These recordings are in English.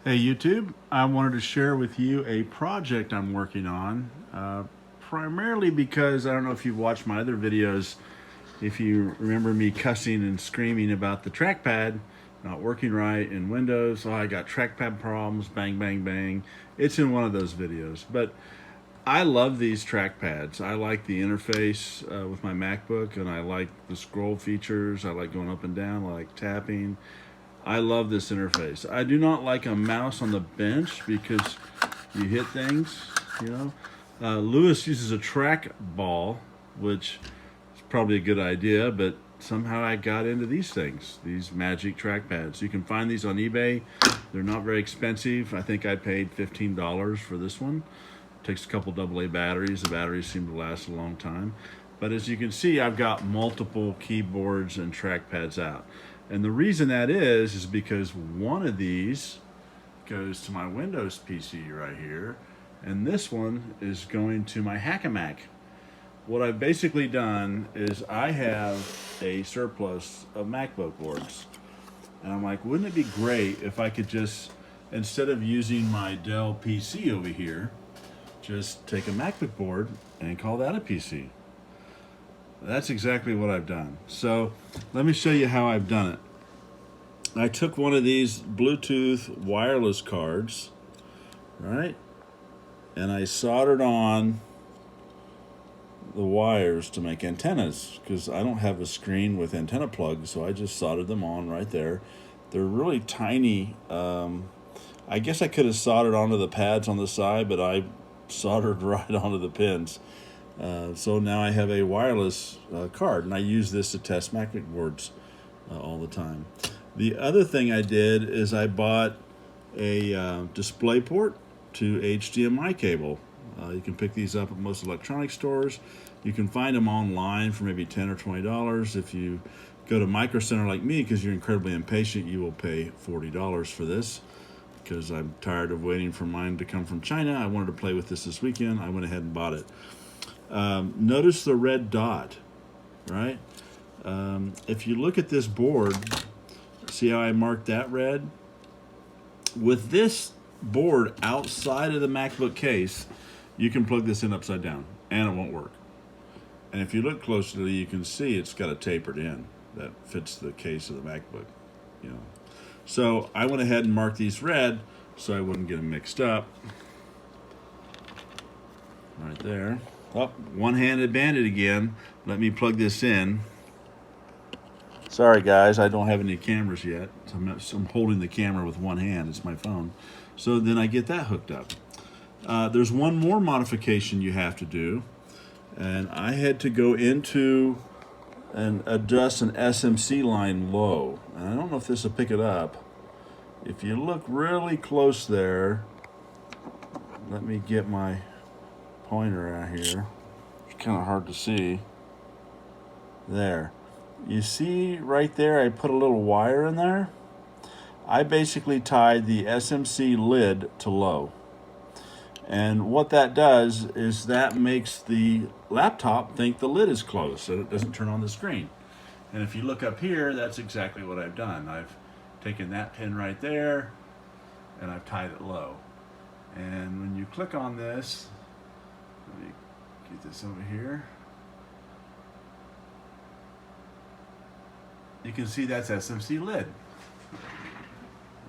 Hey YouTube, I wanted to share with you a project I'm working on, primarily because I don't know if you've watched my other videos, if you remember me cussing and screaming about the trackpad not working right in Windows. Oh, I got trackpad problems, bang, bang, bang. It's in one of those videos. But I love these trackpads. I like the interface with my MacBook, and I like the scroll features. I like going up and down, I like tapping. I love this interface. I do not like a mouse on the bench because you hit things, you know. Lewis uses a trackball, which is probably a good idea, but somehow I got into these things, these magic trackpads. You can find these on eBay. They're not very expensive. I think I paid $15 for this one. It takes a couple AA batteries. The batteries seem to last a long time. But as you can see, I've got multiple keyboards and trackpads out. And the reason that is because one of these goes to my Windows PC right here, and this one is going to my Hackamack. What I've basically done is I have a surplus of MacBook boards. And I'm like, wouldn't it be great if I could just, instead of using my Dell PC over here, just take a MacBook board and call that a PC. That's exactly what I've done. So let me show you how I've done it. I took one of these Bluetooth wireless cards, right? And I soldered on the wires to make antennas because I don't have a screen with antenna plugs, so I just soldered them on right there. They're really tiny. I guess I could have soldered onto the pads on the side, but I soldered right onto the pins. So now I have a wireless card, and I use this to test MacBook boards all the time. The other thing I did is I bought a display port to HDMI cable. You can pick these up at most electronic stores. You can find them online for maybe $10 or $20. If you go to Micro Center like me, because you're incredibly impatient, you will pay $40 for this. Because I'm tired of waiting for mine to come from China. I wanted to play with this weekend. I went ahead and bought it. Notice the red dot, right? If you look at this board, see how I marked that red? With this board outside of the MacBook case, you can plug this in upside down and it won't work. And if you look closely, you can see it's got a tapered end that fits the case of the MacBook, you know. So I went ahead and marked these red so I wouldn't get them mixed up. Right there. Oh, one-handed bandit again. Let me plug this in. Sorry guys, I don't have any cameras yet. So I'm holding the camera with one hand. It's my phone. So then I get that hooked up. There's one more modification you have to do. And I had to go into and adjust an SMC line low. And I don't know if this will pick it up. If you look really close there, let me get my pointer out here. It's kind of hard to see. There. You see right there, I put a little wire in there. I basically tied the SMC lid to low. And what that does is that makes the laptop think the lid is closed so it doesn't turn on the screen. And if you look up here, that's exactly what I've done. I've taken that pin right there and I've tied it low. And when you click on this, let me get this over here. You can see that's SMC lid.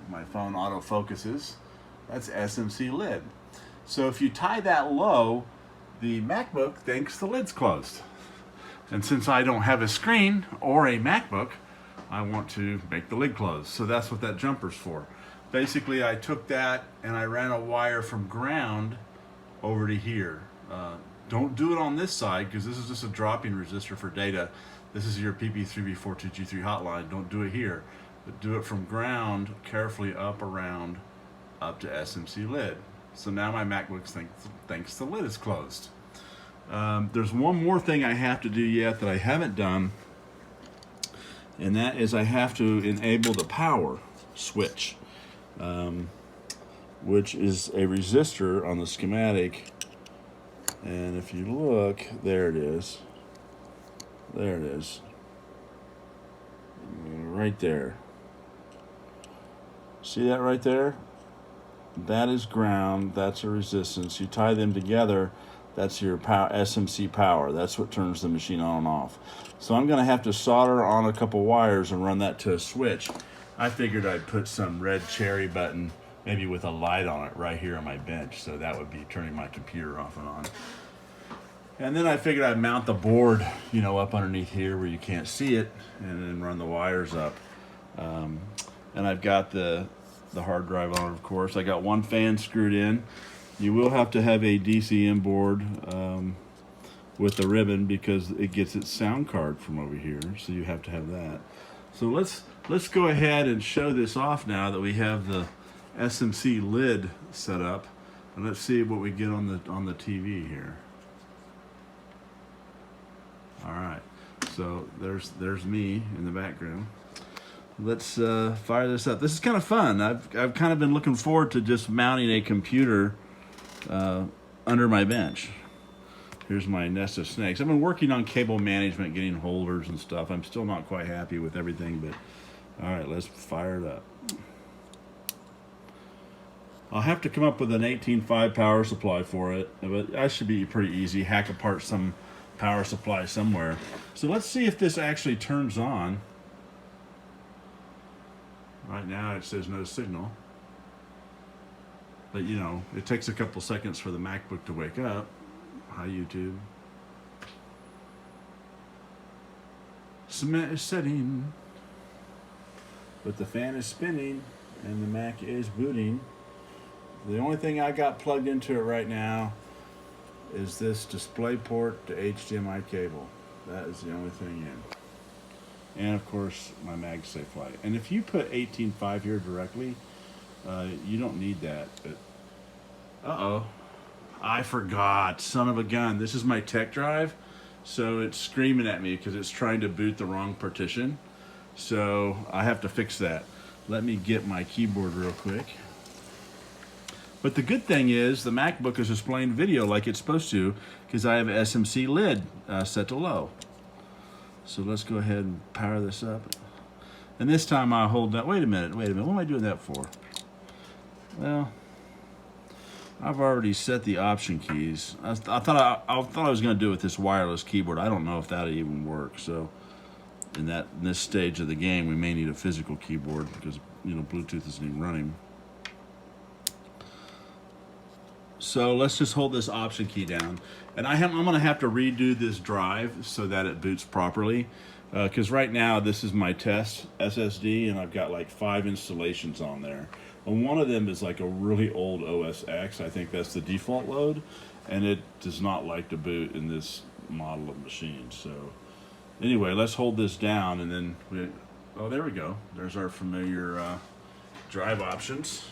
My phone auto focuses. That's SMC lid. So if you tie that low, the MacBook thinks the lid's closed. And since I don't have a screen or a MacBook, I want to make the lid close. So that's what that jumper's for. Basically, I took that and I ran a wire from ground over to here. Don't do it on this side because this is just a drop-in resistor for data. This is your PP3B42G3 hotline. Don't do it here, but do it from ground carefully up around up to SMC lid. So now my MacBook thinks the lid is closed. There's one more thing I have to do yet that I haven't done, and that is I have to enable the power switch, which is a resistor on the schematic. And if you look, there it is. There it is. Right there. See that right there? that is ground, that's a resistance. You tie them together, that's your power, SMC power. That's what turns the machine on and off. So I'm gonna have to solder on a couple wires and run that to a switch. I figured I'd put some red cherry button, maybe with a light on it right here on my bench, so that would be turning my computer off and on. And then I figured I'd mount the board, you know, up underneath here where you can't see it, and then run the wires up. And I've got the hard drive on, of course. I got one fan screwed in. You will have to have a DCM board with the ribbon because it gets its sound card from over here, so you have to have that. So let's go ahead and show this off now that we have the SMC lid set up, and let's see what we get on the TV here. All right, so there's me in the background. Let's fire this up. This is kind of fun. I've kind of been looking forward to just mounting a computer under my bench. Here's my nest of snakes. I've been working on cable management, getting holders and stuff. I'm still not quite happy with everything, but all right, let's fire it up. I'll have to come up with an 18.5 power supply for it, but that should be pretty easy. Hack apart some power supply somewhere. So let's see if this actually turns on. Right now it says no signal. But you know, it takes a couple seconds for the MacBook to wake up. Hi YouTube. Cement is setting. But the fan is spinning and the Mac is booting. The only thing I got plugged into it right now is this display port to HDMI cable. That is the only thing in. And of course my MagSafe light. And if you put 18.5 here directly, you don't need that. But I forgot, son of a gun. This is my tech drive, so it's screaming at me because it's trying to boot the wrong partition. So I have to fix that. Let me get my keyboard real quick. But the good thing is the MacBook is displaying video like it's supposed to because I have an SMC lid set to low. So let's go ahead and power this up. And this time I'll hold that. Wait a minute. What am I doing that for? Well, I've already set the option keys. I thought I was going to do it with this wireless keyboard. I don't know if that'll even work. So in this stage of the game, we may need a physical keyboard because, you know, Bluetooth isn't even running. So let's just hold this option key down. And I'm going to have to redo this drive so that it boots properly. Because right now, this is my test SSD, and I've got like 5 installations on there. And one of them is like a really old OS X. I think that's the default load. And it does not like to boot in this model of machine. So anyway, let's hold this down, and then oh, there we go. There's our familiar drive options.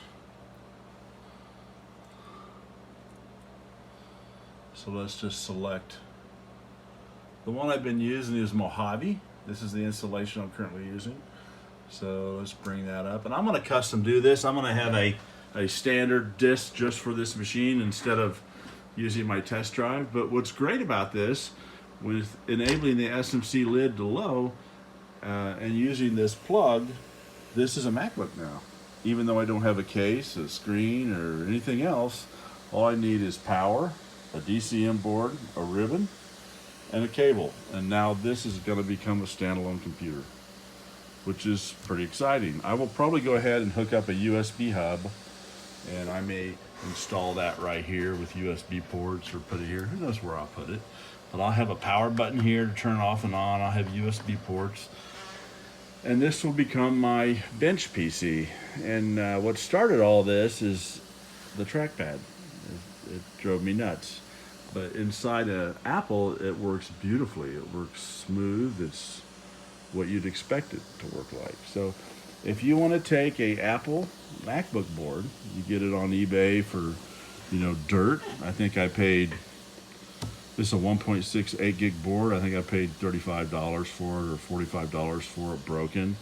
So let's just select. The one I've been using is Mojave. This is the installation I'm currently using. So let's bring that up. And I'm going to custom do this. I'm going to have a standard disk just for this machine instead of using my test drive. But what's great about this, with enabling the SMC lid to low and using this plug, this is a MacBook now. Even though I don't have a case, a screen, or anything else, all I need is power, a DCM board, a ribbon, and a cable. And now this is going to become a standalone computer, which is pretty exciting. I will probably go ahead and hook up a USB hub, and I may install that right here with USB ports or put it here. Who knows where I'll put it? But I'll have a power button here to turn off and on. I'll have USB ports. And this will become my bench PC. And what started all this is the trackpad. It drove me nuts. But inside Apple, it works beautifully. It works smooth. It's what you'd expect it to work like. So if you want to take a Apple MacBook board, you get it on eBay for, you know, dirt. I think I paid, this is a 1.68 gig board. I think I paid $35 for it, or $45 for it broken.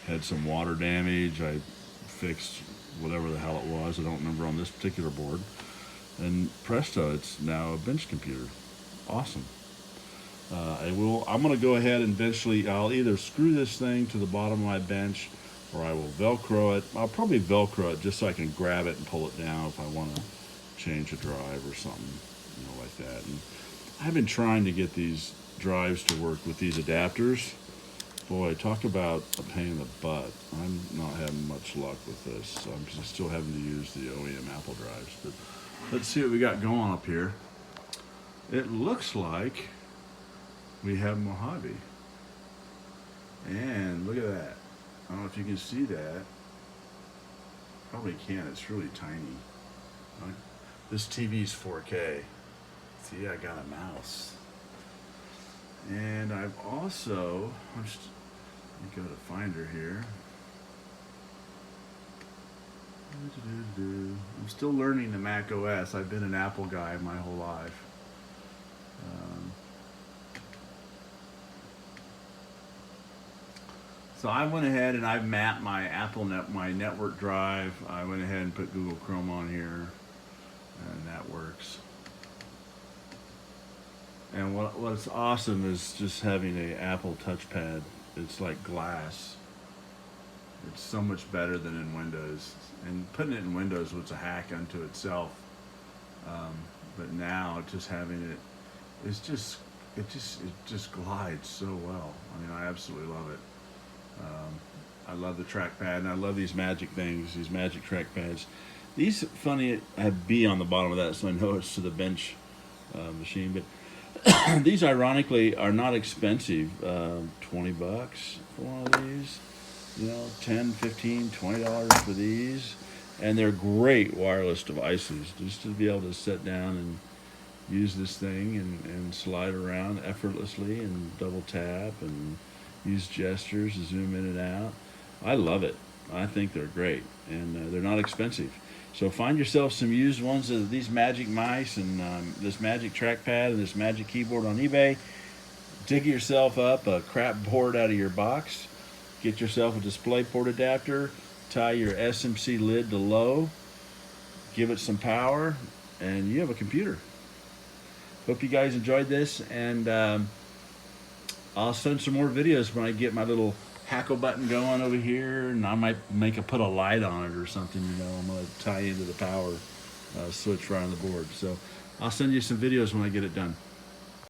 Had some water damage. I fixed whatever the hell it was. I don't remember on this particular board. And presto, it's now a bench computer. Awesome. I'm going to go ahead and eventually, I'll either screw this thing to the bottom of my bench, or I will Velcro it. I'll probably Velcro it just so I can grab it and pull it down if I want to change a drive or something, like that. And I've been trying to get these drives to work with these adapters. Boy, talk about a pain in the butt. I'm not having much luck with this. So I'm just still having to use the OEM Apple drives. But let's see what we got going up here. It looks like we have Mojave. And look at that. I don't know if you can see that. Probably can. It's really tiny. This TV's 4K. See, I got a mouse. And I've also, let me go to Finder here. I'm still learning the Mac OS. I've been an Apple guy my whole life. So I went ahead and I've mapped my my network drive. I went ahead and put Google Chrome on here, and that works. And what's awesome is just having a Apple touchpad. It's like glass. It's so much better than in Windows. And putting it in Windows was a hack unto itself. But now just having it, it just glides so well. I mean, I absolutely love it. I love the trackpad, and I love these magic things, these magic trackpads. These, funny, have B on the bottom of that, so I know it's to the bench machine. But these, ironically, are not expensive. $20 for one of these. $10, $15, $20 for these. And they're great wireless devices, just to be able to sit down and use this thing and slide around effortlessly and double tap and use gestures to zoom in and out. I love it. I think they're great, and they're not expensive. So find yourself some used ones of these magic mice and this magic trackpad and this magic keyboard on eBay. Dig yourself up a crap board out of your box. Get yourself a DisplayPort adapter. Tie your SMC lid to low. Give it some power, and you have a computer. Hope you guys enjoyed this, and I'll send some more videos when I get my little hackle button going over here, and I might put a light on it or something. I'm going to tie into the power switch right on the board. So I'll send you some videos when I get it done.